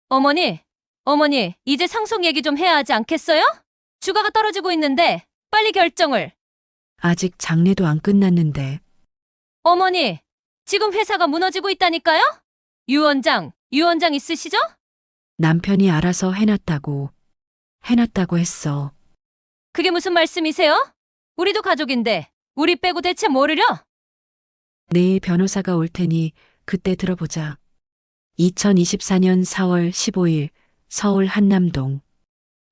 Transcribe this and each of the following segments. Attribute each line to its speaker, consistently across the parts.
Speaker 1: 어머니, 어머니, 이제 상속 얘기 좀 해야 하지 않겠어요? 주가가 떨어지고 있는데 빨리 결정을.
Speaker 2: 아직 장례도 안 끝났는데.
Speaker 1: 어머니, 지금 회사가 무너지고 있다니까요? 유 원장 있으시죠?
Speaker 2: 남편이 알아서 해놨다고 했어.
Speaker 1: 그게 무슨 말씀이세요? 우리도 가족인데 우리 빼고 대체 모르려?
Speaker 2: 내일 변호사가 올 테니 그때 들어보자. 2024년 4월 15일 서울 한남동.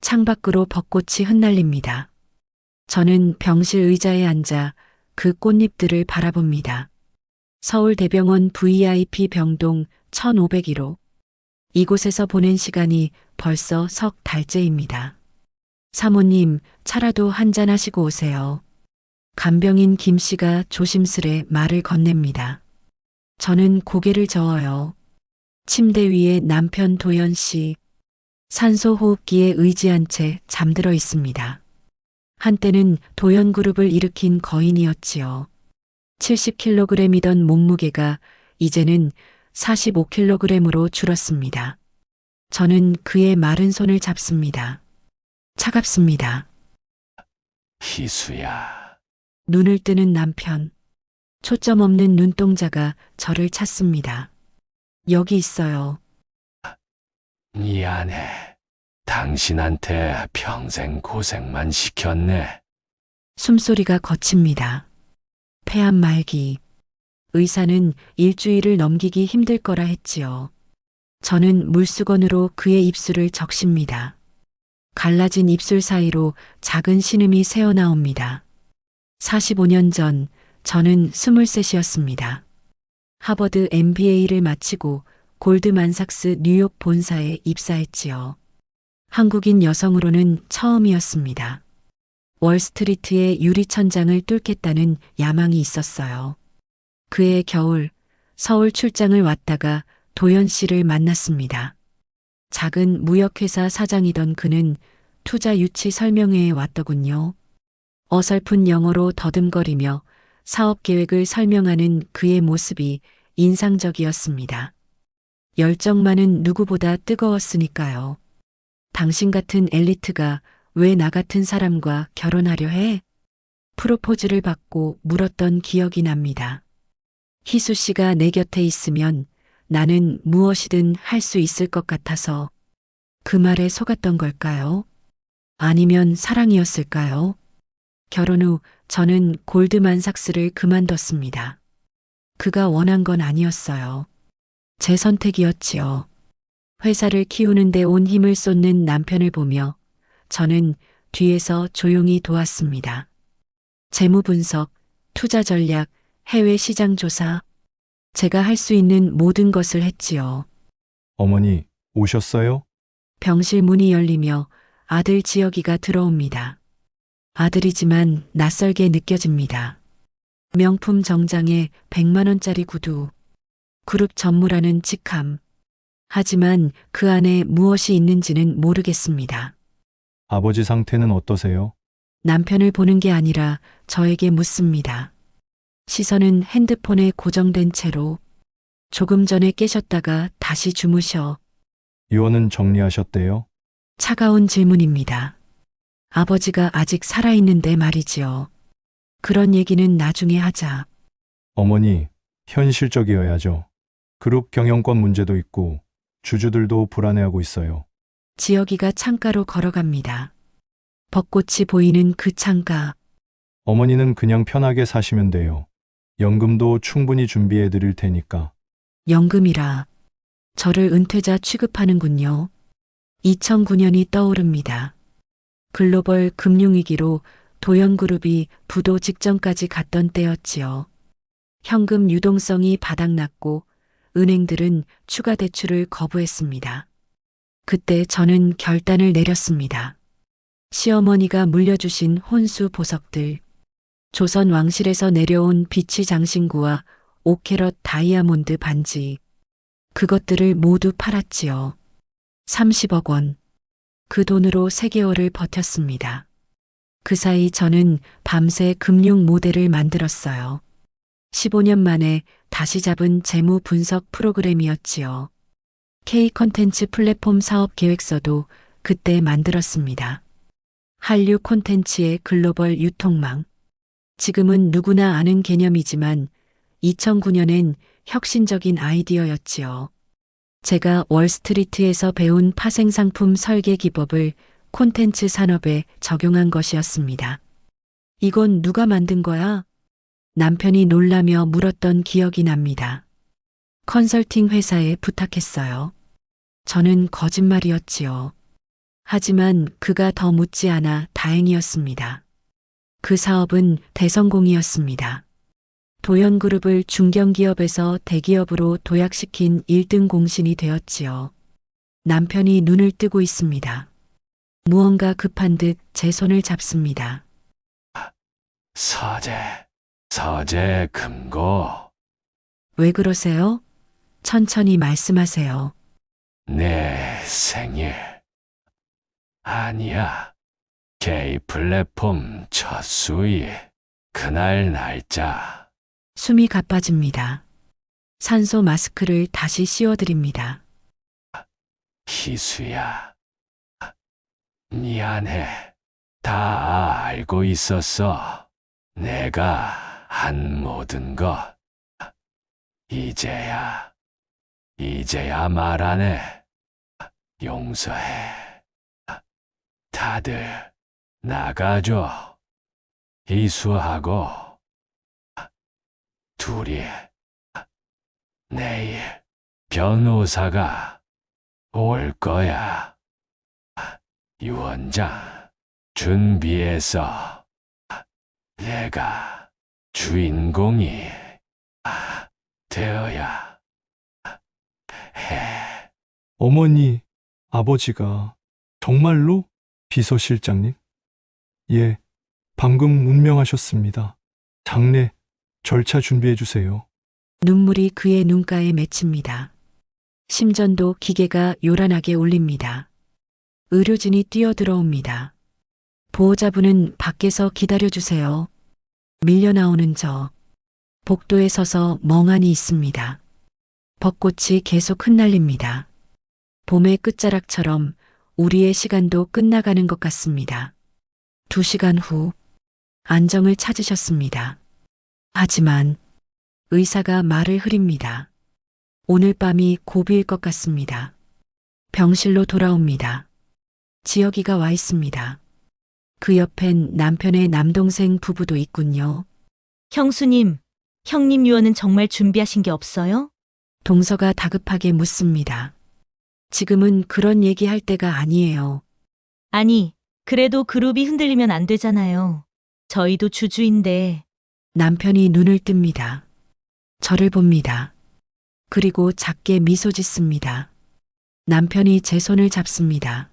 Speaker 2: 창밖으로 벚꽃이 흩날립니다. 저는 병실 의자에 앉아 그 꽃잎들을 바라봅니다. 서울대병원 VIP 병동 1501호. 이곳에서 보낸 시간이 벌써 석 달째입니다. 사모님, 차라도 한잔 하시고 오세요. 간병인 김 씨가 조심스레 말을 건넵니다. 저는 고개를 저어요. 침대 위에 남편 도연 씨, 산소 호흡기에 의지한 채 잠들어 있습니다. 한때는 도연그룹을 일으킨 거인이었지요. 70kg이던 몸무게가 이제는 45kg으로 줄었습니다. 저는 그의 마른 손을 잡습니다. 차갑습니다.
Speaker 3: 희수야,
Speaker 2: 눈을 뜨는 남편. 초점 없는 눈동자가 저를 찾습니다. 여기 있어요.
Speaker 3: 미안해. 당신한테 평생 고생만 시켰네.
Speaker 2: 숨소리가 거칩니다. 폐암 말기. 의사는 일주일을 넘기기 힘들 거라 했지요. 저는 물수건으로 그의 입술을 적십니다. 갈라진 입술 사이로 작은 신음이 새어나옵니다. 45년 전 저는 23이었습니다. 하버드 MBA를 마치고 골드만삭스 뉴욕 본사에 입사했지요. 한국인 여성으로는 처음이었습니다. 월스트리트의 유리천장을 뚫겠다는 야망이 있었어요. 그해 겨울 서울 출장을 왔다가 도연 씨를 만났습니다. 작은 무역회사 사장이던 그는 투자 유치 설명회에 왔더군요. 어설픈 영어로 더듬거리며 사업 계획을 설명하는 그의 모습이 인상적이었습니다. 열정만은 누구보다 뜨거웠으니까요. 당신 같은 엘리트가 왜 나 같은 사람과 결혼하려 해? 프로포즈를 받고 물었던 기억이 납니다. 희수 씨가 내 곁에 있으면 나는 무엇이든 할 수 있을 것 같아서 그 말에 속았던 걸까요? 아니면 사랑이었을까요? 결혼 후 저는 골드만삭스를 그만뒀습니다. 그가 원한 건 아니었어요. 제 선택이었지요. 회사를 키우는데 온 힘을 쏟는 남편을 보며 저는 뒤에서 조용히 도왔습니다. 재무 분석, 투자 전략, 해외 시장 조사. 제가 할 수 있는 모든 것을 했지요.
Speaker 4: 어머니, 오셨어요?
Speaker 2: 병실 문이 열리며 아들 지혁이가 들어옵니다. 아들이지만 낯설게 느껴집니다. 명품 정장에 100만 원짜리 구두. 그룹 전무라는 직함. 하지만 그 안에 무엇이 있는지는 모르겠습니다.
Speaker 4: 아버지 상태는 어떠세요?
Speaker 2: 남편을 보는 게 아니라 저에게 묻습니다. 시선은 핸드폰에 고정된 채로 조금 전에 깨셨다가 다시 주무셔.
Speaker 4: 유언은 정리하셨대요?
Speaker 2: 차가운 질문입니다. 아버지가 아직 살아있는데 말이지요. 그런 얘기는 나중에 하자.
Speaker 4: 어머니, 현실적이어야죠. 그룹 경영권 문제도 있고 주주들도 불안해하고 있어요.
Speaker 2: 지혁이가 창가로 걸어갑니다. 벚꽃이 보이는 그 창가.
Speaker 4: 어머니는 그냥 편하게 사시면 돼요. 연금도 충분히 준비해 드릴 테니까.
Speaker 2: 연금이라 저를 은퇴자 취급하는군요. 2009년이 떠오릅니다. 글로벌 금융위기로 도연그룹이 부도 직전까지 갔던 때였지요. 현금 유동성이 바닥났고 은행들은 추가 대출을 거부했습니다. 그때 저는 결단을 내렸습니다. 시어머니가 물려주신 혼수 보석들, 조선 왕실에서 내려온 비치 장신구와 5캐럿 다이아몬드 반지, 그것들을 모두 팔았지요. 30억 원. 그 돈으로 3개월을 버텼습니다. 그 사이 저는 밤새 금융 모델을 만들었어요. 15년 만에 다시 잡은 재무 분석 프로그램이었지요. K 콘텐츠 플랫폼 사업 계획서도 그때 만들었습니다. 한류 콘텐츠의 글로벌 유통망. 지금은 누구나 아는 개념이지만 2009년엔 혁신적인 아이디어였지요. 제가 월스트리트에서 배운 파생상품 설계 기법을 콘텐츠 산업에 적용한 것이었습니다. 이건 누가 만든 거야? 남편이 놀라며 물었던 기억이 납니다. 컨설팅 회사에 부탁했어요. 저는 거짓말이었지요. 하지만 그가 더 묻지 않아 다행이었습니다. 그 사업은 대성공이었습니다. 도연그룹을 중견기업에서 대기업으로 도약시킨 1등 공신이 되었지요. 남편이 눈을 뜨고 있습니다. 무언가 급한 듯 제 손을 잡습니다.
Speaker 3: 서재 금고.
Speaker 2: 왜 그러세요? 천천히 말씀하세요.
Speaker 3: 내 생일. 아니야. K 플랫폼 첫 수익. 그날 날짜.
Speaker 2: 숨이 가빠집니다. 산소 마스크를 다시 씌워드립니다.
Speaker 3: 희수야. 미안해. 다 알고 있었어. 내가 한 모든 것. 이제야 말하네. 용서해. 다들 나가줘. 희수하고 둘이 내일 변호사가 올 거야. 유원장 준비해서 내가 주인공이 되어야 해.
Speaker 4: 어머니, 아버지가 정말로 비서실장님? 예, 방금 운명하셨습니다. 장례 절차 준비해 주세요.
Speaker 2: 눈물이 그의 눈가에 맺힙니다. 심전도 기계가 요란하게 울립니다. 의료진이 뛰어들어옵니다. 보호자분은 밖에서 기다려주세요. 밀려나오는 저. 복도에 서서 멍하니 있습니다. 벚꽃이 계속 흩날립니다. 봄의 끝자락처럼 우리의 시간도 끝나가는 것 같습니다. 2시간 후 안정을 찾으셨습니다. 하지만 의사가 말을 흐립니다. 오늘 밤이 고비일 것 같습니다. 병실로 돌아옵니다. 지혁이가 와 있습니다. 그 옆엔 남편의 남동생 부부도 있군요.
Speaker 5: 형수님, 형님 유언은 정말 준비하신 게 없어요?
Speaker 2: 동서가 다급하게 묻습니다. 지금은 그런 얘기할 때가 아니에요.
Speaker 5: 아니, 그래도 그룹이 흔들리면 안 되잖아요. 저희도 주주인데.
Speaker 2: 남편이 눈을 뜹니다. 저를 봅니다. 그리고 작게 미소 짓습니다. 남편이 제 손을 잡습니다.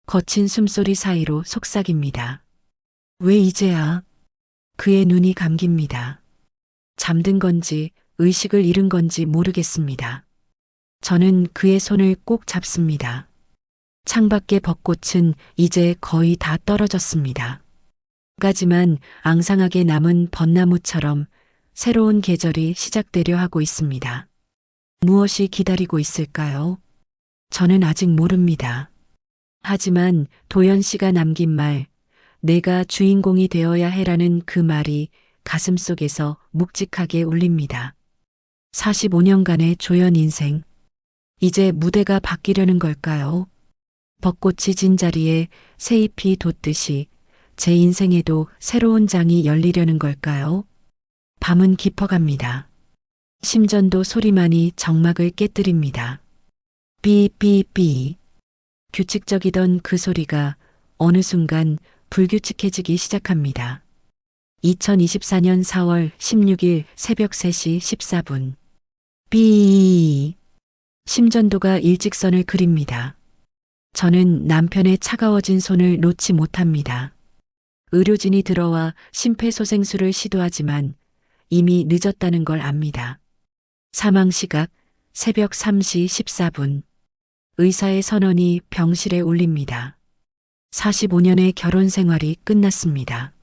Speaker 2: 거친 숨소리 사이로 속삭입니다. 왜 이제야? 그의 눈이 감깁니다. 잠든 건지 의식을 잃은 건지 모르겠습니다. 저는 그의 손을 꼭 잡습니다. 창밖의 벚꽃은 이제 거의 다 떨어졌습니다. 까지만 앙상하게 남은 벚나무처럼 새로운 계절이 시작되려 하고 있습니다. 무엇이 기다리고 있을까요? 저는 아직 모릅니다. 하지만 도연 씨가 남긴 말, 내가 주인공이 되어야 해라는 그 말이 가슴 속에서 묵직하게 울립니다. 45년간의 조연 인생. 이제 무대가 바뀌려는 걸까요? 벚꽃이 진 자리에 새잎이 돋듯이 제 인생에도 새로운 장이 열리려는 걸까요? 밤은 깊어갑니다. 심전도 소리만이 정막을 깨뜨립니다. 삐삐삐. 규칙적이던 그 소리가 어느 순간 불규칙해지기 시작합니다. 2024년 4월 16일 새벽 3시 14분. 삐. 심전도가 일직선을 그립니다. 저는 남편의 차가워진 손을 놓지 못합니다. 의료진이 들어와 심폐소생술을 시도하지만 이미 늦었다는 걸 압니다. 사망 시각 새벽 3시 14분. 의사의 선언이 병실에 울립니다. 45년의 결혼 생활이 끝났습니다.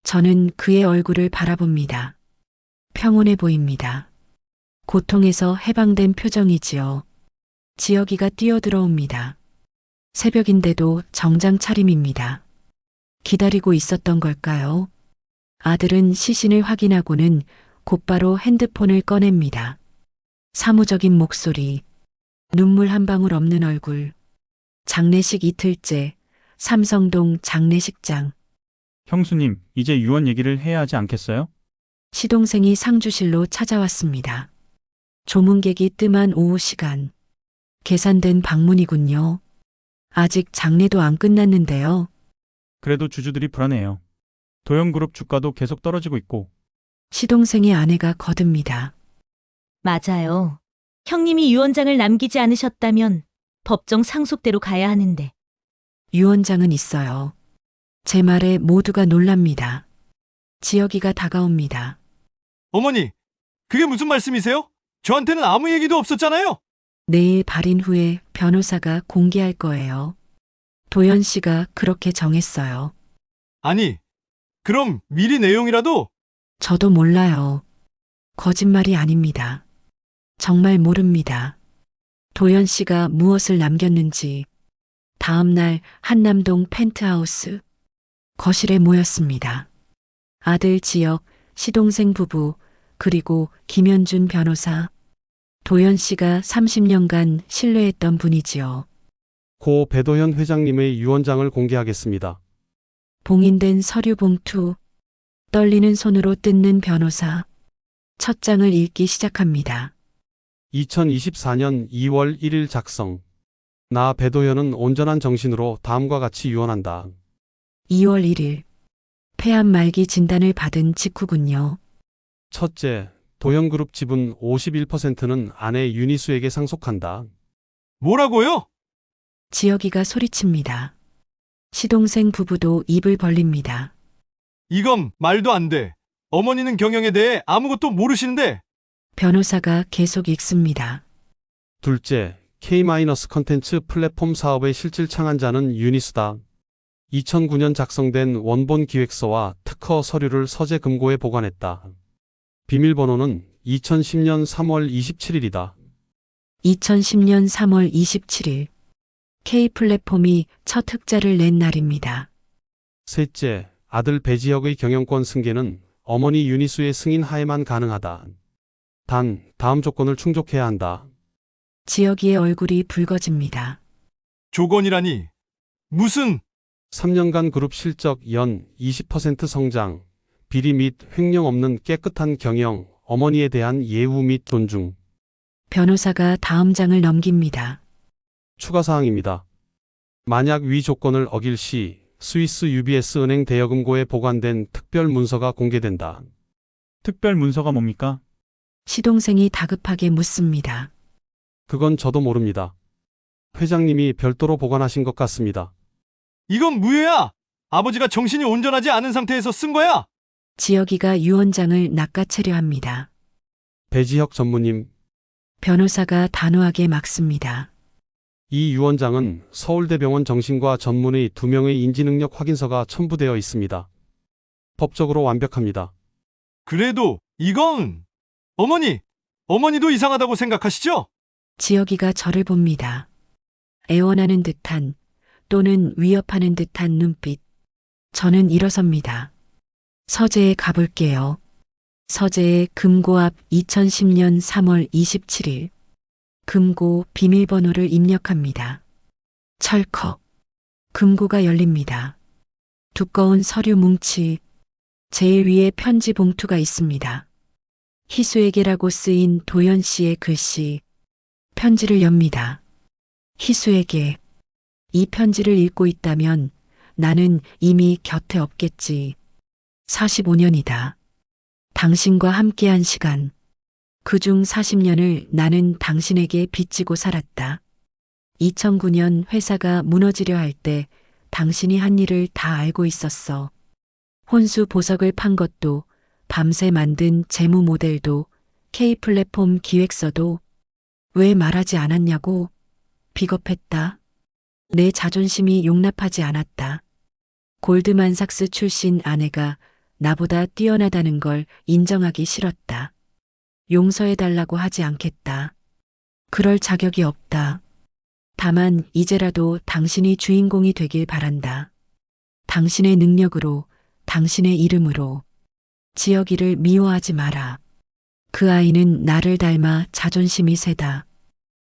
Speaker 2: 저는 그의 얼굴을 바라봅니다. 평온해 보입니다. 고통에서 해방된 표정이지요. 지혁이가 뛰어들어옵니다. 새벽인데도 정장 차림입니다. 기다리고 있었던 걸까요? 아들은 시신을 확인하고는 곧바로 핸드폰을 꺼냅니다. 사무적인 목소리, 눈물 한 방울 없는 얼굴. 장례식 이틀째, 삼성동 장례식장.
Speaker 6: 형수님, 이제 유언 얘기를 해야 하지 않겠어요?
Speaker 2: 시동생이 상주실로 찾아왔습니다. 조문객이 뜸한 오후 시간. 계산된 방문이군요. 아직 장례도 안 끝났는데요.
Speaker 6: 그래도 주주들이 불안해요. 도영그룹 주가도 계속 떨어지고 있고.
Speaker 2: 시동생의 아내가 거듭니다.
Speaker 5: 맞아요. 형님이 유언장을 남기지 않으셨다면 법정 상속대로 가야 하는데.
Speaker 2: 유언장은 있어요. 제 말에 모두가 놀랍니다. 지혁이가 다가옵니다.
Speaker 4: 어머니, 그게 무슨 말씀이세요? 저한테는 아무 얘기도 없었잖아요.
Speaker 2: 내일 발인 후에 변호사가 공개할 거예요. 도연 씨가 그렇게 정했어요.
Speaker 4: 아니, 그럼 미리 내용이라도.
Speaker 2: 저도 몰라요. 거짓말이 아닙니다. 정말 모릅니다. 도연 씨가 무엇을 남겼는지. 다음 날 한남동 펜트하우스. 거실에 모였습니다. 아들 지혁, 시동생 부부, 그리고 김현준 변호사. 도연 씨가 30년간 신뢰했던 분이지요.
Speaker 7: 고 배도현 회장님의 유언장을 공개하겠습니다.
Speaker 2: 봉인된 서류 봉투. 떨리는 손으로 뜯는 변호사. 첫 장을 읽기 시작합니다.
Speaker 7: 2024년 2월 1일 작성. 나 배도현은 온전한 정신으로 다음과 같이 유언한다.
Speaker 2: 2월 1일. 폐암 말기 진단을 받은 직후군요.
Speaker 7: 첫째, 도영그룹 지분 51%는 아내 윤희수에게 상속한다.
Speaker 4: 뭐라고요?
Speaker 2: 지혁이가 소리칩니다. 시동생 부부도 입을 벌립니다.
Speaker 4: 이건 말도 안 돼. 어머니는 경영에 대해 아무것도 모르시는데.
Speaker 2: 변호사가 계속 읽습니다.
Speaker 7: 둘째, K-컨텐츠 플랫폼 사업의 실질 창안자는 윤희수다. 2009년 작성된 원본 기획서와 특허 서류를 서재 금고에 보관했다. 비밀번호는 2010년 3월 27일이다.
Speaker 2: 2010년 3월 27일. K플랫폼이 첫 흑자를 낸 날입니다.
Speaker 7: 셋째, 아들 배지혁의 경영권 승계는 어머니 윤희수의 승인 하에만 가능하다. 단, 다음 조건을 충족해야 한다.
Speaker 2: 지혁이의 얼굴이 붉어집니다.
Speaker 4: 조건이라니. 무슨.
Speaker 7: 3년간 그룹 실적 연 20% 성장, 비리 및 횡령 없는 깨끗한 경영, 어머니에 대한 예우 및 존중.
Speaker 2: 변호사가 다음 장을 넘깁니다.
Speaker 7: 추가사항입니다. 만약 위 조건을 어길 시 스위스 UBS 은행 대여금고에 보관된 특별 문서가 공개된다.
Speaker 6: 특별 문서가 뭡니까?
Speaker 2: 시동생이 다급하게 묻습니다.
Speaker 7: 그건 저도 모릅니다. 회장님이 별도로 보관하신 것 같습니다.
Speaker 4: 이건 무효야. 아버지가 정신이 온전하지 않은 상태에서 쓴 거야.
Speaker 2: 지혁이가 유언장을 낚아채려 합니다.
Speaker 7: 배지혁 전무님,
Speaker 2: 변호사가 단호하게 막습니다.
Speaker 7: 이 유언장은 서울대병원 정신과 전문의 2명의 인지능력 확인서가 첨부되어 있습니다. 법적으로 완벽합니다.
Speaker 4: 그래도 이건. 어머니도 이상하다고 생각하시죠?
Speaker 2: 지혁이가 저를 봅니다. 애원하는 듯한 또는 위협하는 듯한 눈빛. 저는 일어섭니다. 서재에 가볼게요. 서재의 금고 앞 2010년 3월 27일. 금고 비밀번호를 입력합니다. 철컥. 금고가 열립니다. 두꺼운 서류 뭉치. 제일 위에 편지 봉투가 있습니다. 희수에게라고 쓰인 도연 씨의 글씨. 편지를 엽니다. 희수에게. 이 편지를 읽고 있다면 나는 이미 곁에 없겠지. 45년이다. 당신과 함께한 시간. 그중 40년을 나는 당신에게 빚지고 살았다. 2009년 회사가 무너지려 할 때 당신이 한 일을 다 알고 있었어. 혼수 보석을 판 것도, 밤새 만든 재무 모델도, K플랫폼 기획서도 왜 말하지 않았냐고. 비겁했다. 내 자존심이 용납하지 않았다. 골드만삭스 출신 아내가 나보다 뛰어나다는 걸 인정하기 싫었다. 용서해달라고 하지 않겠다. 그럴 자격이 없다. 다만 이제라도 당신이 주인공이 되길 바란다. 당신의 능력으로, 당신의 이름으로. 지혁이를 미워하지 마라. 그 아이는 나를 닮아 자존심이 세다.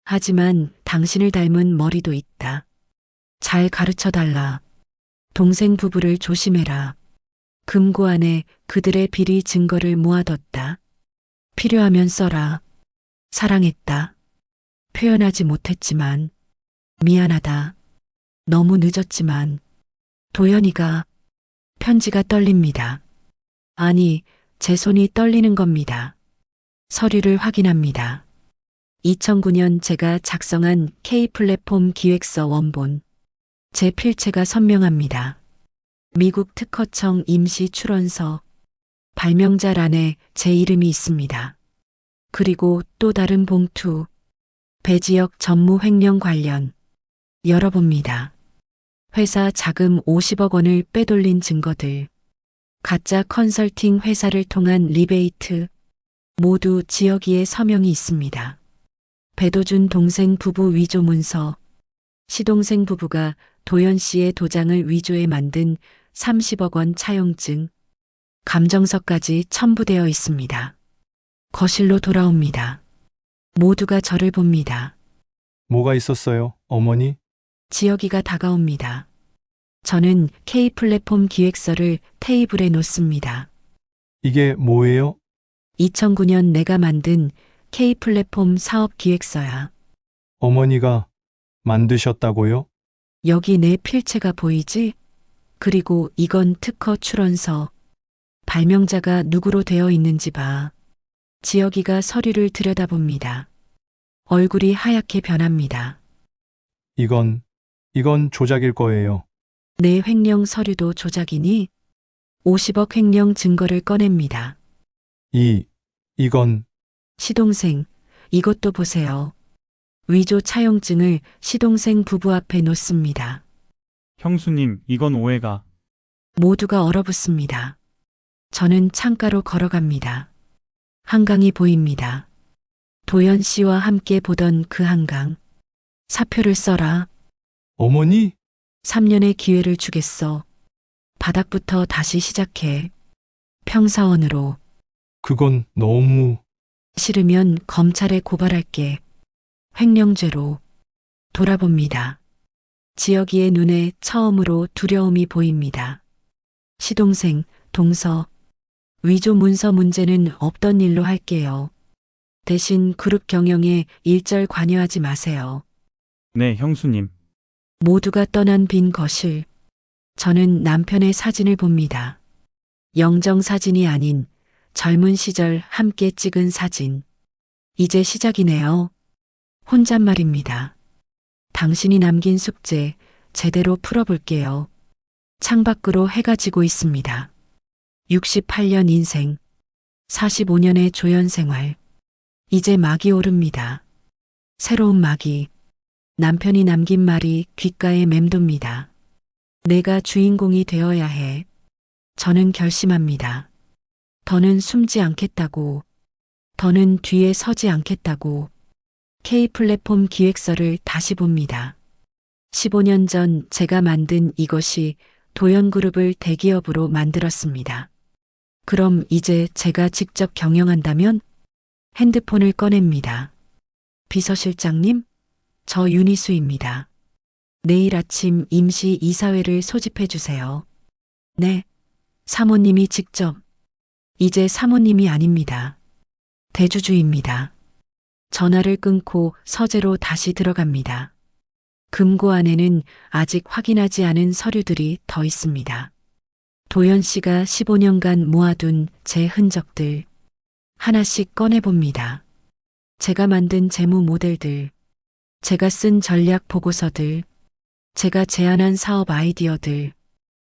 Speaker 2: 하지만 당신을 닮은 머리도 있다. 잘 가르쳐 달라. 동생 부부를 조심해라. 금고 안에 그들의 비리 증거를 모아뒀다. 필요하면 써라. 사랑했다. 표현하지 못했지만 미안하다. 너무 늦었지만 도연이가 편지가 떨립니다. 아니, 제 손이 떨리는 겁니다. 서류를 확인합니다. 2009년 제가 작성한 K 플랫폼 기획서 원본. 제 필체가 선명합니다. 미국 특허청 임시 출원서. 발명자란에 제 이름이 있습니다. 그리고 또 다른 봉투. 배지역 전무 횡령 관련. 열어봅니다. 회사 자금 50억 원을 빼돌린 증거들. 가짜 컨설팅 회사를 통한 리베이트. 모두 지혁이의 서명이 있습니다. 배도준 동생 부부 위조 문서. 시동생 부부가 도연 씨의 도장을 위조해 만든 30억 원 차용증. 감정서까지 첨부되어 있습니다. 거실로 돌아옵니다. 모두가 저를 봅니다.
Speaker 4: 뭐가 있었어요, 어머니?
Speaker 2: 지혁이가 다가옵니다. 저는 K 플랫폼 기획서를 테이블에 놓습니다.
Speaker 4: 이게 뭐예요?
Speaker 2: 2009년 내가 만든 K 플랫폼 사업 기획서야.
Speaker 4: 어머니가 만드셨다고요?
Speaker 2: 여기 내 필체가 보이지? 그리고 이건 특허 출원서. 발명자가 누구로 되어 있는지 봐. 지혁이가 서류를 들여다봅니다. 얼굴이 하얗게 변합니다.
Speaker 4: 이건 조작일 거예요.
Speaker 2: 내 횡령 서류도 조작이니? 50억 횡령 증거를 꺼냅니다.
Speaker 4: 이건
Speaker 2: 시동생, 이것도 보세요. 위조 차용증을 시동생 부부 앞에 놓습니다.
Speaker 6: 형수님, 이건 오해가.
Speaker 2: 모두가 얼어붙습니다. 저는 창가로 걸어갑니다. 한강이 보입니다. 도연 씨와 함께 보던 그 한강. 사표를 써라.
Speaker 4: 어머니?
Speaker 2: 3년의 기회를 주겠어. 바닥부터 다시 시작해. 평사원으로.
Speaker 4: 그건 너무...
Speaker 2: 싫으면 검찰에 고발할게. 횡령죄로. 돌아봅니다. 지혁이의 눈에 처음으로 두려움이 보입니다. 시동생, 동서. 위조 문서 문제는 없던 일로 할게요. 대신 그룹 경영에 일절 관여하지 마세요.
Speaker 6: 네, 형수님.
Speaker 2: 모두가 떠난 빈 거실. 저는 남편의 사진을 봅니다. 영정 사진이 아닌 젊은 시절 함께 찍은 사진. 이제 시작이네요. 혼잣말입니다. 당신이 남긴 숙제 제대로 풀어볼게요. 창밖으로 해가 지고 있습니다. 68년 인생, 45년의 조연 생활. 이제 막이 오릅니다. 새로운 막이. 남편이 남긴 말이 귓가에 맴돕니다. 내가 주인공이 되어야 해. 저는 결심합니다. 더는 숨지 않겠다고. 더는 뒤에 서지 않겠다고. K 플랫폼 기획서를 다시 봅니다. 15년 전 제가 만든 이것이 도연그룹을 대기업으로 만들었습니다. 그럼 이제 제가 직접 경영한다면? 핸드폰을 꺼냅니다. 비서실장님, 저 윤희수입니다. 내일 아침 임시 이사회를 소집해 주세요. 네, 사모님이 직접. 이제 사모님이 아닙니다. 대주주입니다. 전화를 끊고 서재로 다시 들어갑니다. 금고 안에는 아직 확인하지 않은 서류들이 더 있습니다. 도연 씨가 15년간 모아둔 제 흔적들. 하나씩 꺼내봅니다. 제가 만든 재무 모델들. 제가 쓴 전략 보고서들. 제가 제안한 사업 아이디어들.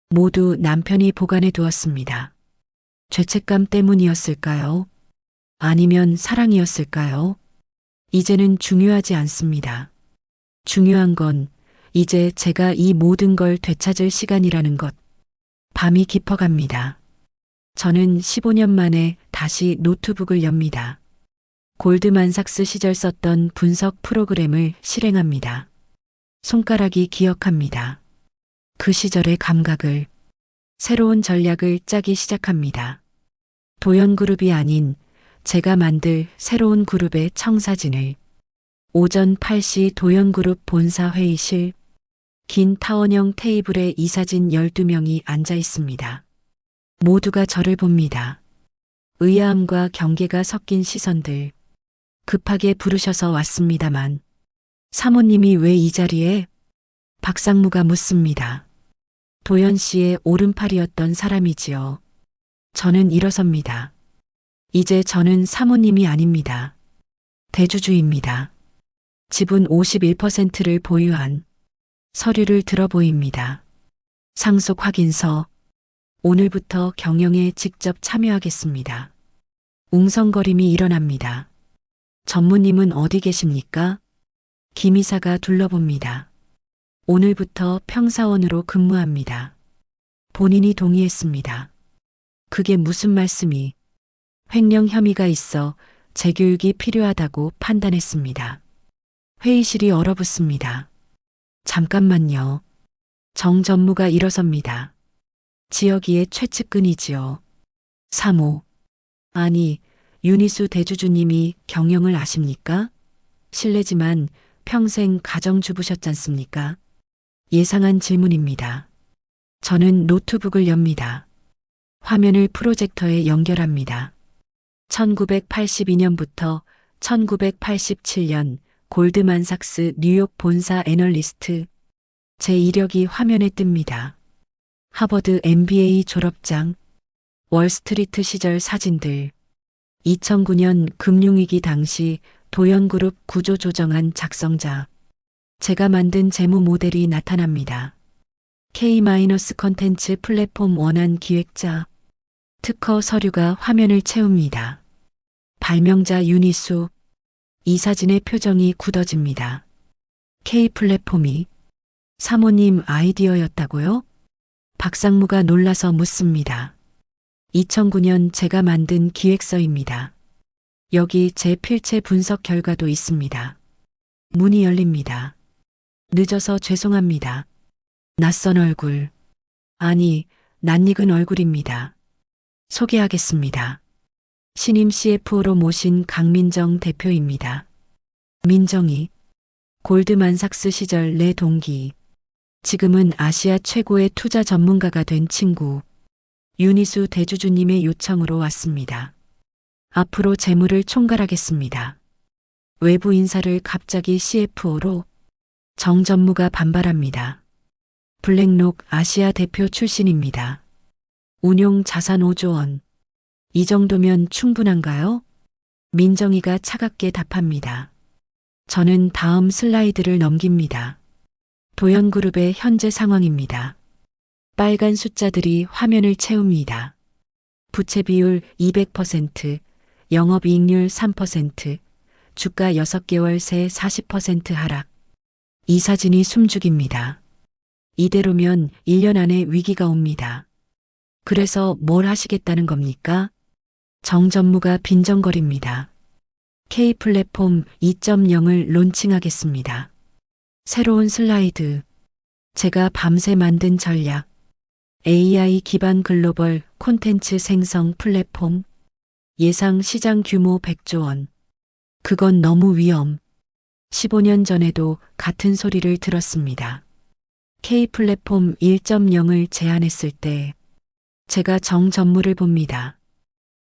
Speaker 2: 모두 남편이 보관해 두었습니다. 죄책감 때문이었을까요? 아니면 사랑이었을까요? 이제는 중요하지 않습니다. 중요한 건 이제 제가 이 모든 걸 되찾을 시간이라는 것. 밤이 깊어갑니다. 저는 15년 만에 다시 노트북을 엽니다. 골드만삭스 시절 썼던 분석 프로그램을 실행합니다. 손가락이 기억합니다. 그 시절의 감각을, 새로운 전략을 짜기 시작합니다. 도연그룹이 아닌 제가 만들 새로운 그룹의 청사진을. 오전 8시 도연그룹 본사 회의실. 긴 타원형 테이블에 이사진 12명이 앉아 있습니다. 모두가 저를 봅니다. 의아함과 경계가 섞인 시선들. 급하게 부르셔서 왔습니다만. 사모님이 왜 이 자리에? 박상무가 묻습니다. 도연 씨의 오른팔이었던 사람이지요. 저는 일어섭니다. 이제 저는 사모님이 아닙니다. 대주주입니다. 지분 51%를 보유한. 서류를 들어 보입니다. 상속 확인서. 오늘부터 경영에 직접 참여하겠습니다. 웅성거림이 일어납니다. 전무님은 어디 계십니까? 김 이사가 둘러봅니다. 오늘부터 평사원으로 근무합니다. 본인이 동의했습니다. 그게 무슨 말씀이? 횡령 혐의가 있어 재교육이 필요하다고 판단했습니다. 회의실이 얼어붙습니다. 잠깐만요. 정 전무가 일어섭니다. 지역이의 최측근이지요. 사모. 아니, 윤희수 대주주님이 경영을 아십니까? 실례지만 평생 가정주부셨잖습니까? 예상한 질문입니다. 저는 노트북을 엽니다. 화면을 프로젝터에 연결합니다. 1982년부터 1987년 골드만삭스 뉴욕 본사 애널리스트. 제 이력이 화면에 뜹니다. 하버드 MBA 졸업장, 월스트리트 시절 사진들, 2009년 금융위기 당시 도연그룹 구조조정안 작성자, 제가 만든 재무 모델이 나타납니다. K-컨텐츠 플랫폼 원안 기획자, 특허 서류가 화면을 채웁니다. 발명자 윤희수, 이 사진의 표정이 굳어집니다. K 플랫폼이 사모님 아이디어였다고요? 박상무가 놀라서 묻습니다. 2009년 제가 만든 기획서입니다. 여기 제 필체 분석 결과도 있습니다. 문이 열립니다. 늦어서 죄송합니다. 낯선 얼굴. 아니, 낯익은 얼굴입니다. 소개하겠습니다. 신임 CFO로 모신 강민정 대표입니다. 민정이 골드만삭스 시절 내 동기. 지금은 아시아 최고의 투자 전문가가 된 친구. 윤희수 대주주님의 요청으로 왔습니다. 앞으로 재무를 총괄하겠습니다. 외부 인사를 갑자기 CFO로. 정 전무가 반발합니다. 블랙록 아시아 대표 출신입니다. 운용 자산 5조 원. 이 정도면 충분한가요? 민정이가 차갑게 답합니다. 저는 다음 슬라이드를 넘깁니다. 도연그룹의 현재 상황입니다. 빨간 숫자들이 화면을 채웁니다. 부채 비율 200%, 영업이익률 3%, 주가 6개월 새 40% 하락. 이 사진이 숨죽입니다. 이대로면 1년 안에 위기가 옵니다. 그래서 뭘 하시겠다는 겁니까? 정 전무가 빈정거립니다. K 플랫폼 2.0을 론칭하겠습니다. 새로운 슬라이드. 제가 밤새 만든 전략. AI 기반 글로벌 콘텐츠 생성 플랫폼. 예상 시장 규모 100조 원. 그건 너무 위험. 15년 전에도 같은 소리를 들었습니다. K 플랫폼 1.0을 제안했을 때 제가 정 전무를 봅니다.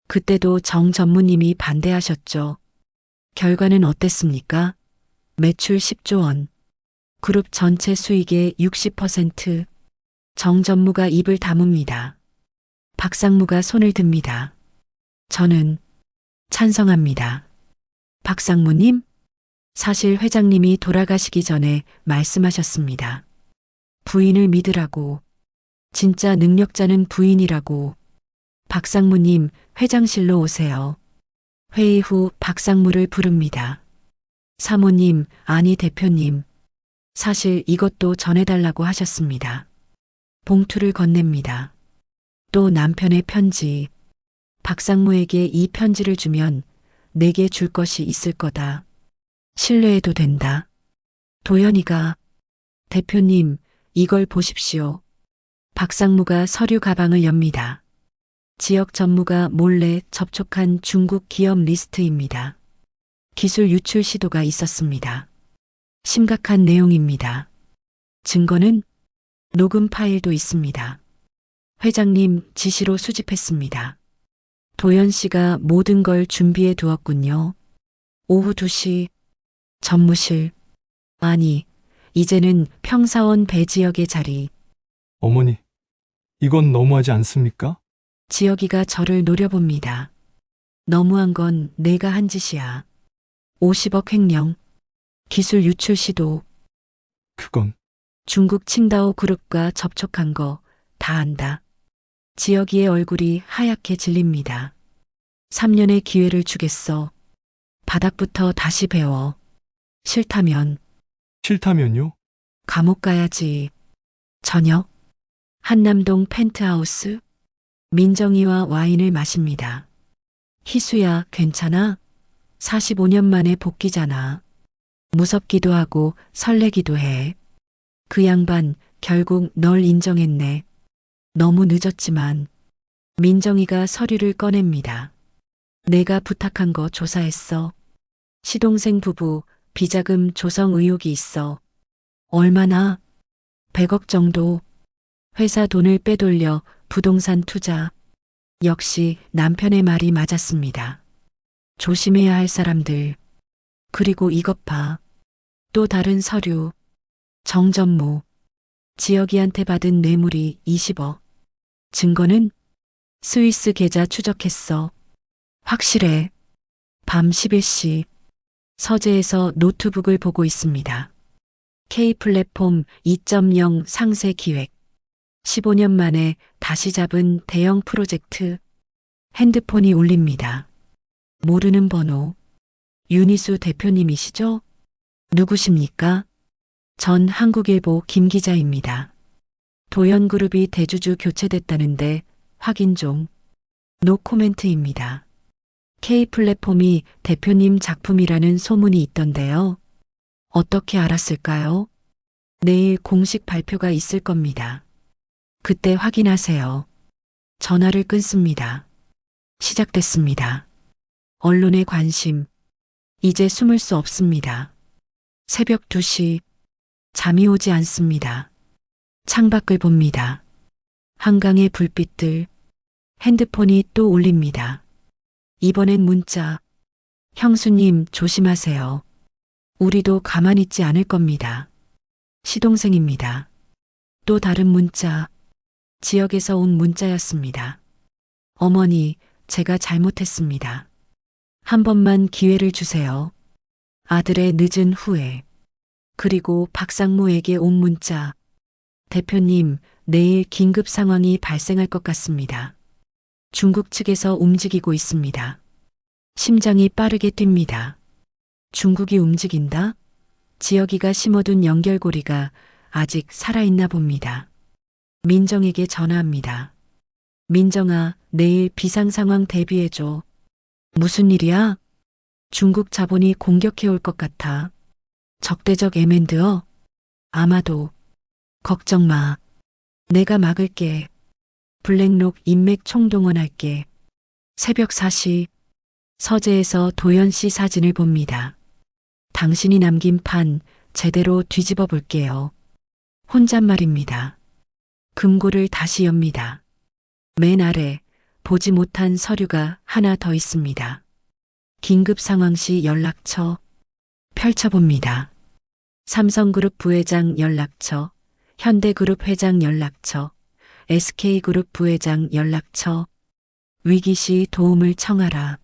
Speaker 2: 그때도 정 전무님이 반대하셨죠. 결과는 어땠습니까? 매출 10조 원. 그룹 전체 수익의 60%. 정 전무가 입을 다뭅니다. 박상무가 손을 듭니다. 저는 찬성합니다. 박상무님? 사실 회장님이 돌아가시기 전에 말씀하셨습니다. 부인을 믿으라고. 진짜 능력자는 부인이라고. 박상무님, 회장실로 오세요. 회의 후 박상무를 부릅니다. 사모님, 아니 대표님. 사실 이것도 전해달라고 하셨습니다. 봉투를 건넵니다. 또 남편의 편지. 박상무에게 이 편지를 주면 내게 줄 것이 있을 거다. 신뢰해도 된다. 도연이가 대표님, 이걸 보십시오. 박상무가 서류 가방을 엽니다. 지역 전무가 몰래 접촉한 중국 기업 리스트입니다. 기술 유출 시도가 있었습니다. 심각한 내용입니다. 증거는 녹음 파일도 있습니다. 회장님 지시로 수집했습니다. 도연 씨가 모든 걸 준비해 두었군요. 오후 2시 전무실. 아니, 이제는 평사원 배지혁의 자리.
Speaker 4: 어머니, 이건 너무하지 않습니까?
Speaker 2: 지혁이가 저를 노려봅니다. 너무한 건 내가 한 짓이야. 50억 횡령, 기술 유출 시도,
Speaker 4: 그건
Speaker 2: 중국 칭다오 그룹과 접촉한 거 다 안다. 지혁이의 얼굴이 하얗게 질립니다. 3년의 기회를 주겠어. 바닥부터 다시 배워. 싫다면
Speaker 4: 싫다면요?
Speaker 2: 감옥 가야지. 저녁 한남동 펜트하우스. 민정이와 와인을 마십니다. 희수야, 괜찮아? 45년 만에 복귀잖아. 무섭기도 하고 설레기도 해. 그 양반 결국 널 인정했네. 너무 늦었지만. 민정이가 서류를 꺼냅니다. 내가 부탁한 거 조사했어. 시동생 부부 비자금 조성 의혹이 있어. 얼마나? 100억 정도. 회사 돈을 빼돌려 부동산 투자. 역시 남편의 말이 맞았습니다. 조심해야 할 사람들. 그리고 이것 봐. 또 다른 서류. 정전무. 지혁이한테 받은 뇌물이 20억. 증거는 스위스 계좌 추적했어. 확실해. 밤 11시. 서재에서 노트북을 보고 있습니다. K 플랫폼 2.0 상세 기획. 15년 만에 다시 잡은 대형 프로젝트. 핸드폰이 울립니다. 모르는 번호. 윤희수 대표님이시죠? 누구십니까? 전 한국일보 김 기자입니다. 도연그룹이 대주주 교체됐다는데 확인 좀. 노 코멘트입니다. K 플랫폼이 대표님 작품이라는 소문이 있던데요. 어떻게 알았을까요? 내일 공식 발표가 있을 겁니다. 그때 확인하세요. 전화를 끊습니다. 시작됐습니다. 언론의 관심. 이제 숨을 수 없습니다. 새벽 2시. 잠이 오지 않습니다. 창밖을 봅니다. 한강의 불빛들. 핸드폰이 또 울립니다. 이번엔 문자. 형수님 조심하세요. 우리도 가만히 있지 않을 겁니다. 시동생입니다. 또 다른 문자. 지역에서 온 문자였습니다. 어머니, 제가 잘못했습니다. 한 번만 기회를 주세요. 아들의 늦은 후회. 그리고 박상무에게 온 문자. 대표님, 내일 긴급 상황이 발생할 것 같습니다. 중국 측에서 움직이고 있습니다. 심장이 빠르게 뜁니다. 중국이 움직인다? 지혁이가 심어둔 연결고리가 아직 살아있나 봅니다. 민정에게 전화합니다. 민정아, 내일 비상상황 대비해줘. 무슨 일이야? 중국 자본이 공격해 올 것 같아. 적대적 M&A? 아마도. 걱정 마. 내가 막을게. 블랙록 인맥 총동원할게. 새벽 4시. 서재에서 도연 씨 사진을 봅니다. 당신이 남긴 판 제대로 뒤집어 볼게요. 혼잣말입니다. 금고를 다시 엽니다. 맨 아래 보지 못한 서류가 하나 더 있습니다. 긴급 상황 시 연락처. 펼쳐봅니다. 삼성그룹 부회장 연락처, 현대그룹 회장 연락처, SK그룹 부회장 연락처. 위기 시 도움을 청하라.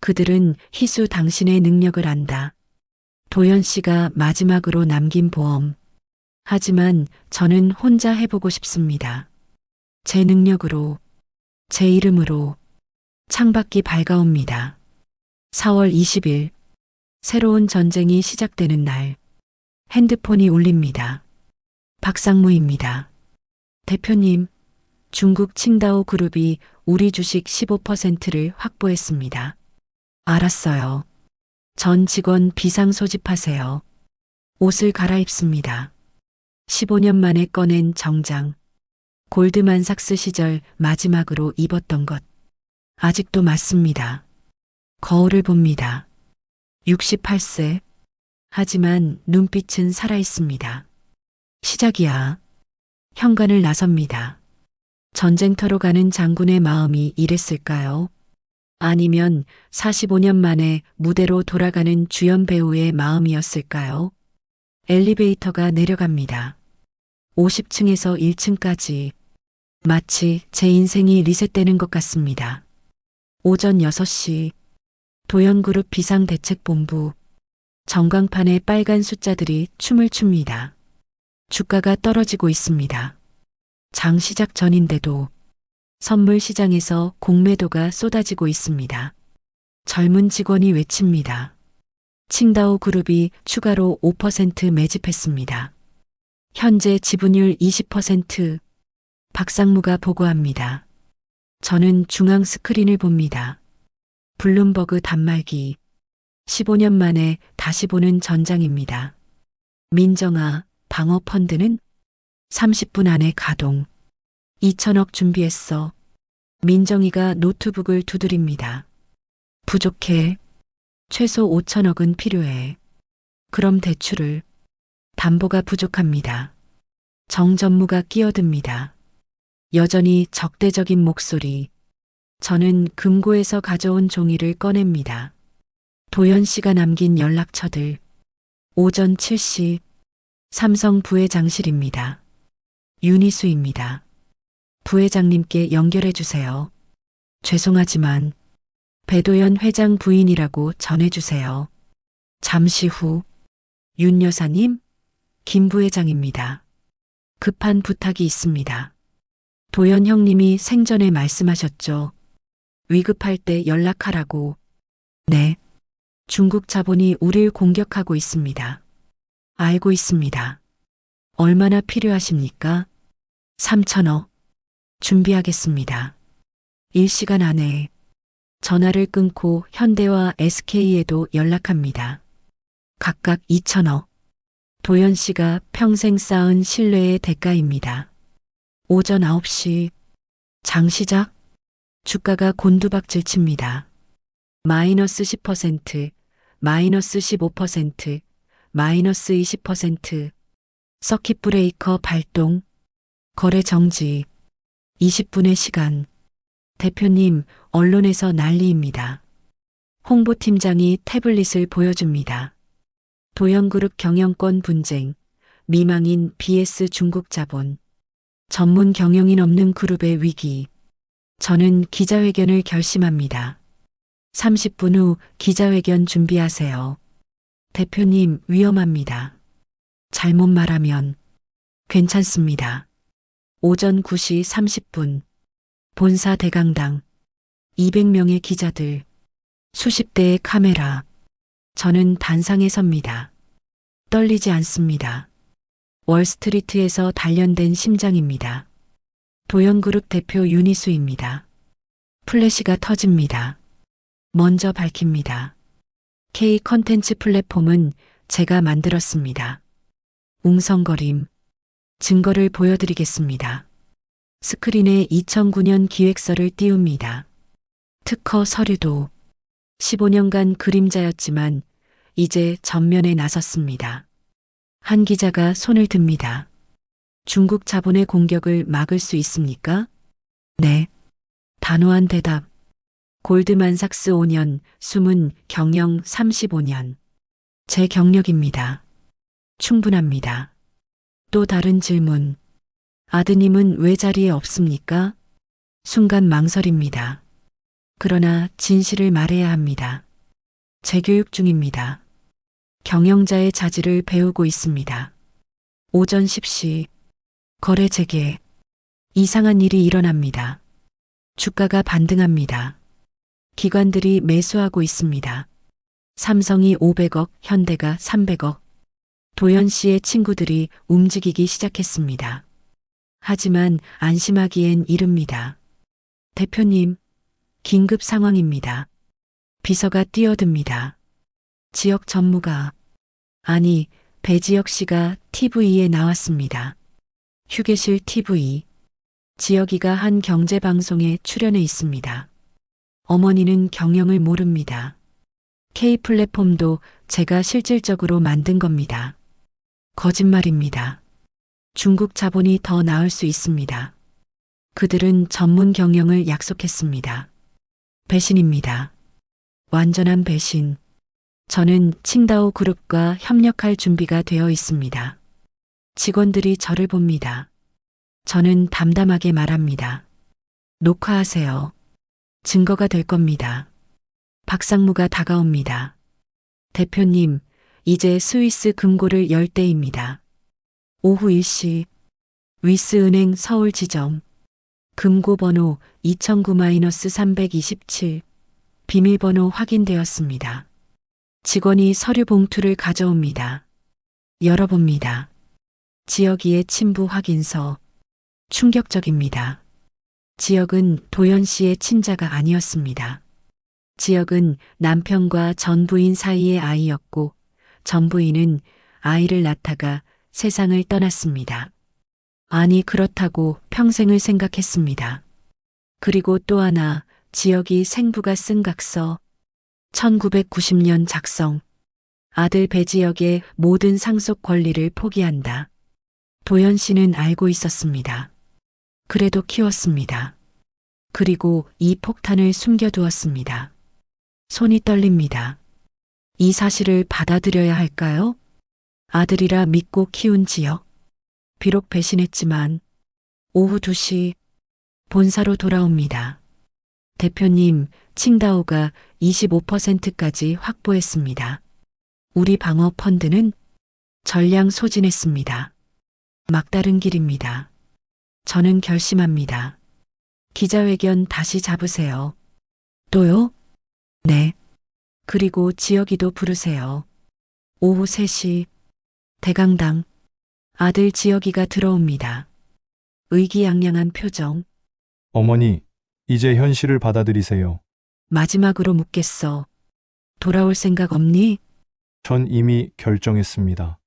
Speaker 2: 그들은 희수 당신의 능력을 안다. 도연 씨가 마지막으로 남긴 보험. 하지만 저는 혼자 해보고 싶습니다. 제 능력으로, 제 이름으로. 창밖이 밝아옵니다. 4월 20일. 새로운 전쟁이 시작되는 날. 핸드폰이 울립니다. 박상무입니다. 대표님, 중국 칭다오 그룹이 우리 주식 15%를 확보했습니다. 알았어요. 전 직원 비상 소집하세요. 옷을 갈아입습니다. 15년 만에 꺼낸 정장. 골드만삭스 시절 마지막으로 입었던 것. 아직도 맞습니다. 거울을 봅니다. 68세. 하지만 눈빛은 살아있습니다. 시작이야. 현관을 나섭니다. 전쟁터로 가는 장군의 마음이 이랬을까요? 아니면 45년 만에 무대로 돌아가는 주연 배우의 마음이었을까요? 엘리베이터가 내려갑니다. 50층에서 1층까지. 마치 제 인생이 리셋되는 것 같습니다. 오전 6시. 도연그룹 비상대책본부. 전광판에 빨간 숫자들이 춤을 춥니다. 주가가 떨어지고 있습니다. 장 시작 전인데도 선물 시장에서 공매도가 쏟아지고 있습니다. 젊은 직원이 외칩니다. 칭다오 그룹이 추가로 5% 매집했습니다. 현재 지분율 20%. 박상무가 보고합니다. 저는 중앙 스크린을 봅니다. 블룸버그 단말기. 15년 만에 다시 보는 전장입니다. 민정아, 방어펀드는 30분 안에 가동. 2천억 준비했어. 민정이가 노트북을 두드립니다. 부족해. 최소 5천억은 필요해. 그럼 대출을. 담보가 부족합니다. 정전무가 끼어듭니다. 여전히 적대적인 목소리. 저는 금고에서 가져온 종이를 꺼냅니다. 도연 씨가 남긴 연락처들. 오전 7시. 삼성 부회장실입니다. 윤희수입니다. 부회장님께 연결해 주세요. 죄송하지만 배도연 회장 부인이라고 전해주세요. 잠시 후. 윤 여사님, 김 부회장입니다. 급한 부탁이 있습니다. 도연 형님이 생전에 말씀하셨죠. 위급할 때 연락하라고. 네. 중국 자본이 우릴 공격하고 있습니다. 알고 있습니다. 얼마나 필요하십니까? 3천억. 준비하겠습니다. 1시간 안에. 전화를 끊고 현대와 SK에도 연락합니다. 각각 2천억. 도연 씨가 평생 쌓은 신뢰의 대가입니다. 오전 9시. 장 시작. 주가가 곤두박질 칩니다. 마이너스 10%, 마이너스 15%, 마이너스 20%. 서킷 브레이커 발동. 거래 정지. 20분의 시간. 대표님, 언론에서 난리입니다. 홍보팀장이 태블릿을 보여줍니다. 도연그룹 경영권 분쟁. 미망인 BS 중국자본. 전문 경영인 없는 그룹의 위기. 저는 기자회견을 결심합니다. 30분 후 기자회견 준비하세요. 대표님, 위험합니다. 잘못 말하면. 괜찮습니다. 오전 9시 30분. 본사 대강당. 200명의 기자들. 수십 대의 카메라. 저는 단상에 섭니다. 떨리지 않습니다. 월스트리트에서 단련된 심장입니다. 도연그룹 대표 윤희수입니다. 플래시가 터집니다. 먼저 밝힙니다. K 컨텐츠 플랫폼은 제가 만들었습니다. 웅성거림. 증거를 보여드리겠습니다. 스크린에 2009년 기획서를 띄웁니다. 특허 서류도. 15년간 그림자였지만 이제 전면에 나섰습니다. 한 기자가 손을 듭니다. 중국 자본의 공격을 막을 수 있습니까? 네. 단호한 대답. 골드만삭스 5년, 숨은 경영 35년. 제 경력입니다. 충분합니다. 또 다른 질문. 아드님은 왜 자리에 없습니까? 순간 망설입니다. 그러나 진실을 말해야 합니다. 재교육 중입니다. 경영자의 자질을 배우고 있습니다. 오전 10시. 거래 재개. 이상한 일이 일어납니다. 주가가 반등합니다. 기관들이 매수하고 있습니다. 삼성이 500억, 현대가 300억. 도연 씨의 친구들이 움직이기 시작했습니다. 하지만 안심하기엔 이릅니다. 대표님, 긴급 상황입니다. 비서가 뛰어듭니다. 지역 전무가. 아니, 배지혁 씨가 TV에 나왔습니다. 휴게실 TV. 지혁이가 한 경제방송에 출연해 있습니다. 어머니는 경영을 모릅니다. K 플랫폼도 제가 실질적으로 만든 겁니다. 거짓말입니다. 중국 자본이 더 나을 수 있습니다. 그들은 전문 경영을 약속했습니다. 배신입니다. 완전한 배신. 저는 칭다오 그룹과 협력할 준비가 되어 있습니다. 직원들이 저를 봅니다. 저는 담담하게 말합니다. 녹화하세요. 증거가 될 겁니다. 박상무가 다가옵니다. 대표님, 이제 스위스 금고를 열 때입니다. 오후 1시 위스은행 서울 지점 금고 번호 2009-327 비밀번호 확인되었습니다. 직원이 서류 봉투를 가져옵니다. 열어봅니다. 지혁이의 친부 확인서. 충격적입니다. 지혁은 도연 씨의 친자가 아니었습니다. 지혁은 남편과 전 부인 사이의 아이였고 전 부인은 아이를 낳다가 세상을 떠났습니다. 아니 그렇다고 평생을 생각했습니다. 그리고 또 하나 지혁이 생부가 쓴 각서 1990년 작성. 아들 배지혁의 모든 상속 권리를 포기한다. 도연 씨는 알고 있었습니다. 그래도 키웠습니다. 그리고 이 폭탄을 숨겨두었습니다. 손이 떨립니다. 이 사실을 받아들여야 할까요? 아들이라 믿고 키운 지혁. 비록 배신했지만 오후 2시 본사로 돌아옵니다. 대표님, 칭다오가 25%까지 확보했습니다. 우리 방어 펀드는 전량 소진했습니다. 막다른 길입니다. 저는 결심합니다. 기자회견 다시 잡으세요. 또요? 네. 그리고 지혁이도 부르세요. 오후 3시 대강당. 아들 지혁이가 들어옵니다. 의기양양한 표정.
Speaker 4: 어머니, 이제 현실을 받아들이세요.
Speaker 2: 마지막으로 묻겠어. 돌아올 생각 없니?
Speaker 4: 전 이미 결정했습니다.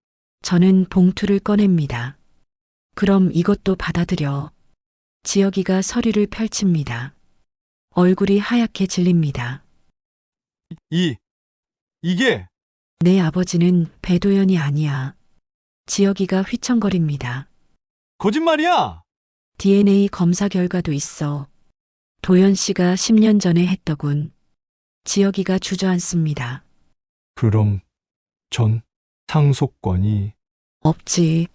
Speaker 2: 저는 봉투를 꺼냅니다. 그럼 이것도 받아들여. 지혁이가 서류를 펼칩니다. 얼굴이 하얗게 질립니다.
Speaker 4: 이게
Speaker 2: 내 아버지는 배도연이 아니야. 지혁이가 휘청거립니다.
Speaker 4: 거짓말이야!
Speaker 2: DNA 검사 결과도 있어. 도연 씨가 10년 전에 했더군. 지혁이가 주저앉습니다.
Speaker 4: 그럼 전 상속권이
Speaker 2: 없지.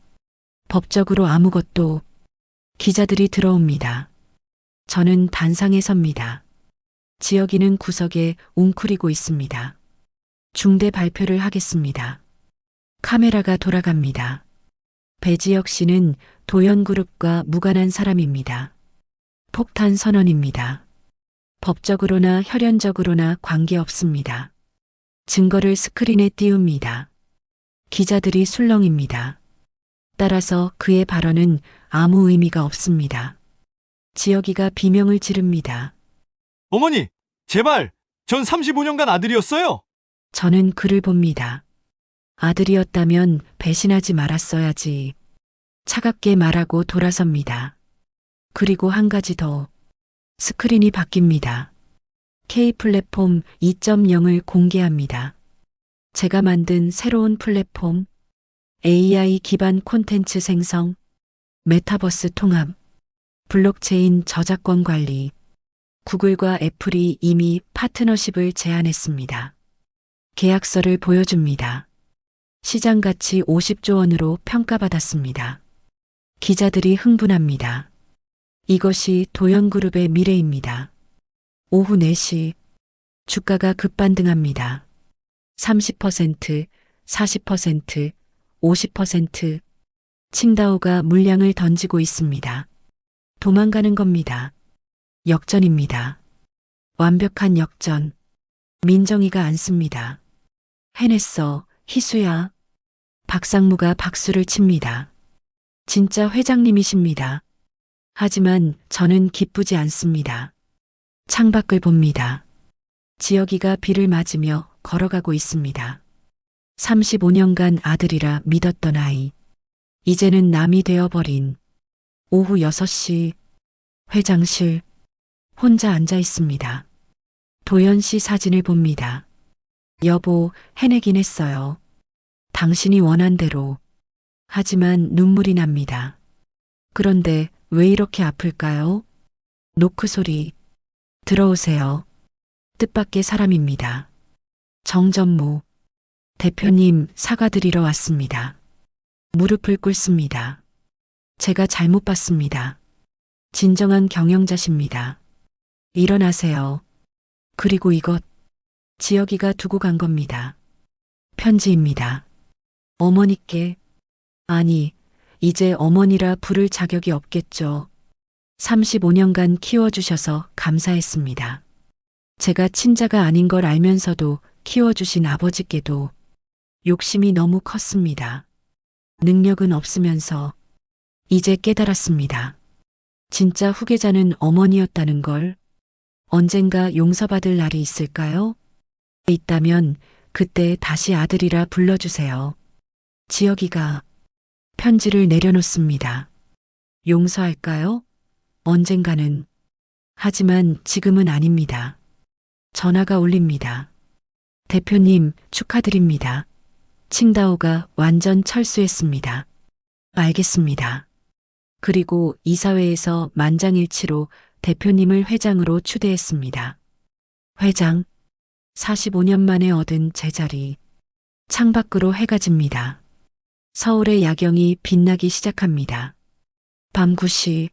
Speaker 2: 법적으로 아무것도. 기자들이 들어옵니다. 저는 단상에 섭니다. 지혁이는 구석에 웅크리고 있습니다. 중대 발표를 하겠습니다. 카메라가 돌아갑니다. 배지혁 씨는 도연그룹과 무관한 사람입니다. 폭탄 선언입니다. 법적으로나 혈연적으로나 관계없습니다. 증거를 스크린에 띄웁니다. 기자들이 술렁입니다. 따라서 그의 발언은 아무 의미가 없습니다. 지혁이가 비명을 지릅니다.
Speaker 4: 어머니, 제발! 전 35년간 아들이었어요!
Speaker 2: 저는 그를 봅니다. 아들이었다면 배신하지 말았어야지. 차갑게 말하고 돌아섭니다. 그리고 한 가지 더. 스크린이 바뀝니다. K 플랫폼 2.0을 공개합니다. 제가 만든 새로운 플랫폼, AI 기반 콘텐츠 생성, 메타버스 통합, 블록체인 저작권 관리. 구글과 애플이 이미 파트너십을 제안했습니다. 계약서를 보여줍니다. 시장 가치 50조 원으로 평가받았습니다. 기자들이 흥분합니다. 이것이 도연그룹의 미래입니다. 오후 4시 주가가 급반등합니다. 30%, 40%, 50%. 칭다오가 물량을 던지고 있습니다. 도망가는 겁니다. 역전입니다. 완벽한 역전. 민정이가 앉습니다. 해냈어, 희수야. 박상무가 박수를 칩니다. 진짜 회장님이십니다. 하지만 저는 기쁘지 않습니다. 창밖을 봅니다. 지혁이가 비를 맞으며 걸어가고 있습니다. 35년간 아들이라 믿었던 아이. 이제는 남이 되어버린. 오후 6시 회장실 혼자 앉아 있습니다. 도연 씨 사진을 봅니다. 여보, 해내긴 했어요. 당신이 원한 대로. 하지만 눈물이 납니다. 그런데 왜 이렇게 아플까요? 노크 소리. 들어오세요. 뜻밖의 사람입니다. 정전무. 대표님, 사과드리러 왔습니다. 무릎을 꿇습니다. 제가 잘못 봤습니다. 진정한 경영자십니다. 일어나세요. 그리고 이것, 지혁이가 두고 간 겁니다. 편지입니다. 어머니께. 아니, 이제 어머니라 부를 자격이 없겠죠. 35년간 키워주셔서 감사했습니다. 제가 친자가 아닌 걸 알면서도 키워주신 아버지께도 욕심이 너무 컸습니다. 능력은 없으면서 이제 깨달았습니다. 진짜 후계자는 어머니였다는 걸. 언젠가 용서받을 날이 있을까요? 있다면 그때 다시 아들이라 불러주세요. 지혁이가 편지를 내려놓습니다. 용서할까요? 언젠가는. 하지만 지금은 아닙니다. 전화가 울립니다. 대표님, 축하드립니다. 칭다오가 완전 철수했습니다. 알겠습니다. 그리고 이사회에서 만장일치로 대표님을 회장으로 추대했습니다. 회장. 45년 만에 얻은 제자리. 창밖으로 해가 집니다. 서울의 야경이 빛나기 시작합니다. 밤 9시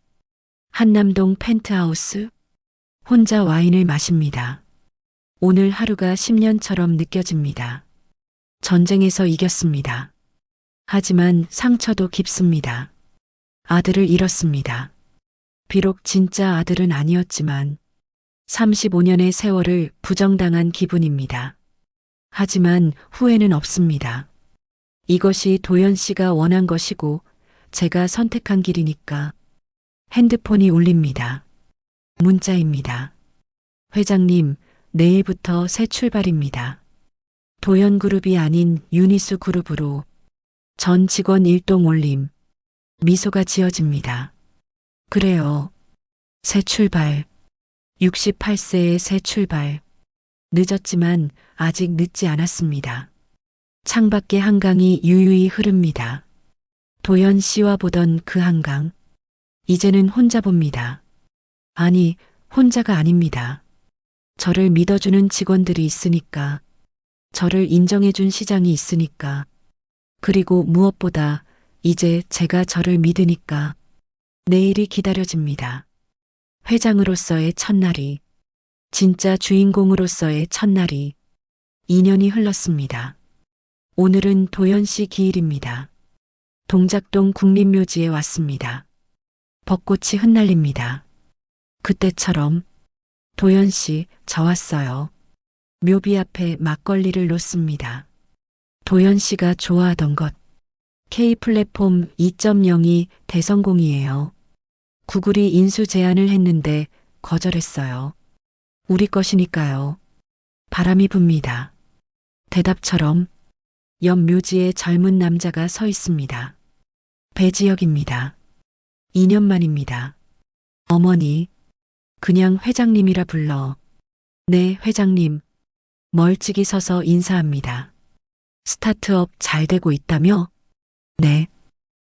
Speaker 2: 한남동 펜트하우스. 혼자 와인을 마십니다. 오늘 하루가 10년처럼 느껴집니다. 전쟁에서 이겼습니다. 하지만 상처도 깊습니다. 아들을 잃었습니다. 비록 진짜 아들은 아니었지만 35년의 세월을 부정당한 기분입니다. 하지만 후회는 없습니다. 이것이 도연 씨가 원한 것이고 제가 선택한 길이니까. 핸드폰이 울립니다. 문자입니다. 회장님, 내일부터 새 출발입니다. 도연그룹이 아닌 유니스 그룹으로. 전 직원 일동 올림. 미소가 지어집니다. 그래요. 새 출발. 68세의 새 출발. 늦었지만 아직 늦지 않았습니다. 창밖의 한강이 유유히 흐릅니다. 도연 씨와 보던 그 한강. 이제는 혼자 봅니다. 아니, 혼자가 아닙니다. 저를 믿어주는 직원들이 있으니까. 저를 인정해준 시장이 있으니까. 그리고 무엇보다 이제 제가 저를 믿으니까. 내일이 기다려집니다. 회장으로서의 첫날이. 진짜 주인공으로서의 첫날이. 2년이 흘렀습니다. 오늘은 도연 씨 기일입니다. 동작동 국립묘지에 왔습니다. 벚꽃이 흩날립니다. 그때처럼. 도연 씨, 저 왔어요. 묘비 앞에 막걸리를 놓습니다. 도연 씨가 좋아하던 것. K 플랫폼 2.0이 대성공이에요. 구글이 인수 제안을 했는데 거절했어요. 우리 것이니까요. 바람이 붑니다. 대답처럼. 옆 묘지에 젊은 남자가 서 있습니다. 배지혁입니다. 2년 만입니다. 어머니. 그냥 회장님이라 불러. 네, 회장님. 멀찍이 서서 인사합니다. 스타트업 잘 되고 있다며? 네.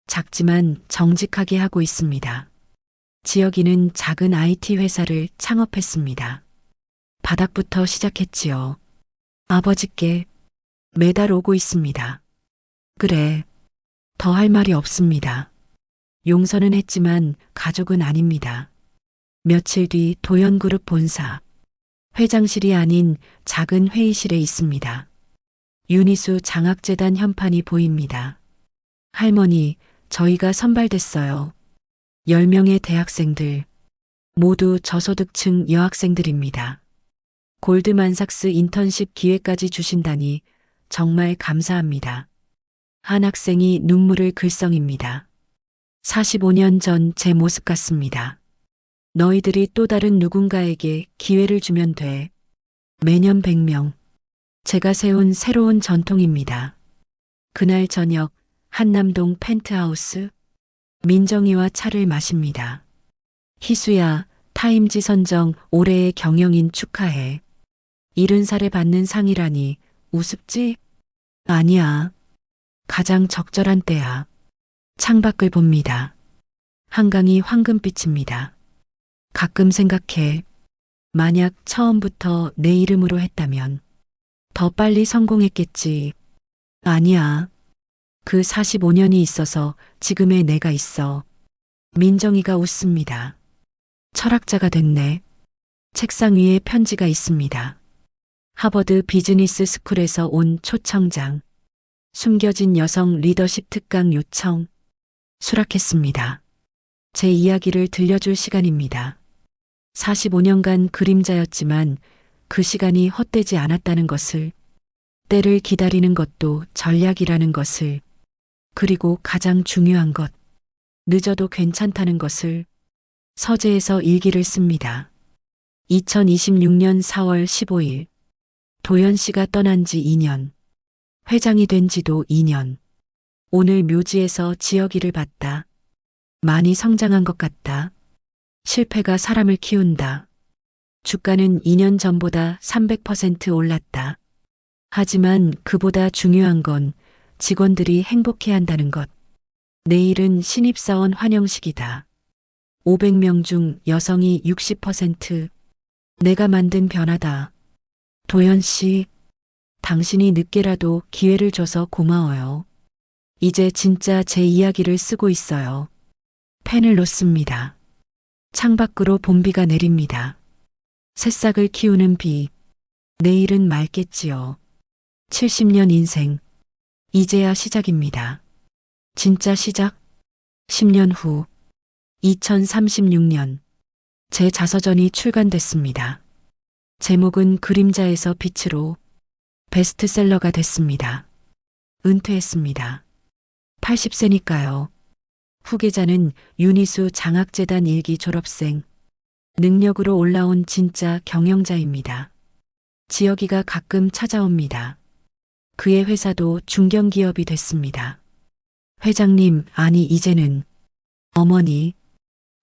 Speaker 2: 작지만 정직하게 하고 있습니다. 지혁이는 작은 IT 회사를 창업했습니다. 바닥부터 시작했지요. 아버지께 매달 오고 있습니다. 그래. 더 할 말이 없습니다. 용서는 했지만 가족은 아닙니다. 며칠 뒤 도연그룹 본사. 회장실이 아닌 작은 회의실에 있습니다. 유니수 장학재단 현판이 보입니다. 할머니, 저희가 선발됐어요. 10명의 대학생들. 모두 저소득층 여학생들입니다. 골드만삭스 인턴십 기회까지 주신다니 정말 감사합니다. 한 학생이 눈물을 글썽입니다. 45년 전 제 모습 같습니다. 너희들이 또 다른 누군가에게 기회를 주면 돼. 매년 100명. 제가 세운 새로운 전통입니다. 그날 저녁 한남동 펜트하우스. 민정이와 차를 마십니다. 희수야, 타임지 선정 올해의 경영인 축하해. 70살에 받는 상이라니 우습지? 아니야. 가장 적절한 때야. 창밖을 봅니다. 한강이 황금빛입니다. 가끔 생각해. 만약 처음부터 내 이름으로 했다면 더 빨리 성공했겠지. 아니야. 그 45년이 있어서 지금의 내가 있어. 민정이가 웃습니다. 철학자가 됐네. 책상 위에 편지가 있습니다. 하버드 비즈니스 스쿨에서 온 초청장. 숨겨진 여성 리더십 특강 요청. 수락했습니다. 제 이야기를 들려줄 시간입니다. 45년간 그림자였지만 그 시간이 헛되지 않았다는 것을, 때를 기다리는 것도 전략이라는 것을, 그리고 가장 중요한 것, 늦어도 괜찮다는 것을. 서재에서 일기를 씁니다. 2026년 4월 15일. 도연 씨가 떠난 지 2년. 회장이 된 지도 2년. 오늘 묘지에서 지역일을 봤다. 많이 성장한 것 같다. 실패가 사람을 키운다. 주가는 2년 전보다 300% 올랐다. 하지만 그보다 중요한 건 직원들이 행복해한다는 것. 내일은 신입사원 환영식이다. 500명 중 여성이 60%. 내가 만든 변화다. 도연 씨, 당신이 늦게라도 기회를 줘서 고마워요. 이제 진짜 제 이야기를 쓰고 있어요. 펜을 놓습니다. 창밖으로 봄비가 내립니다. 새싹을 키우는 비. 내일은 맑겠지요. 70년 인생. 이제야 시작입니다. 진짜 시작. 10년 후. 2036년. 제 자서전이 출간됐습니다. 제목은 그림자에서 빛으로. 베스트셀러가 됐습니다. 은퇴했습니다. 80세니까요. 후계자는 윤희수 장학재단 일기 졸업생. 능력으로 올라온 진짜 경영자입니다. 지역이가 가끔 찾아옵니다. 그의 회사도 중견기업이 됐습니다. 회장님, 아니 이제는. 어머니.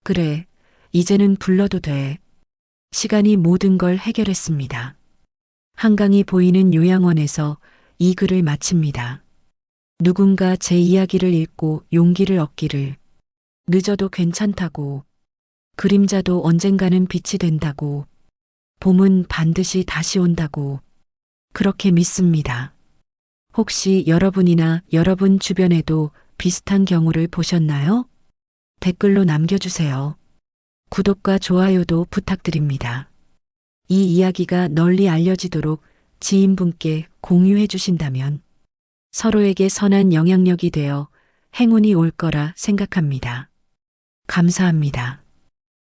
Speaker 2: 그래, 이제는 불러도 돼. 시간이 모든 걸 해결했습니다. 한강이 보이는 요양원에서 이 글을 마칩니다. 누군가 제 이야기를 읽고 용기를 얻기를. 늦어도 괜찮다고. 그림자도 언젠가는 빛이 된다고. 봄은 반드시 다시 온다고. 그렇게 믿습니다. 혹시 여러분이나 여러분 주변에도 비슷한 경우를 보셨나요? 댓글로 남겨주세요. 구독과 좋아요도 부탁드립니다. 이 이야기가 널리 알려지도록 지인분께 공유해 주신다면 서로에게 선한 영향력이 되어 행운이 올 거라 생각합니다. 감사합니다.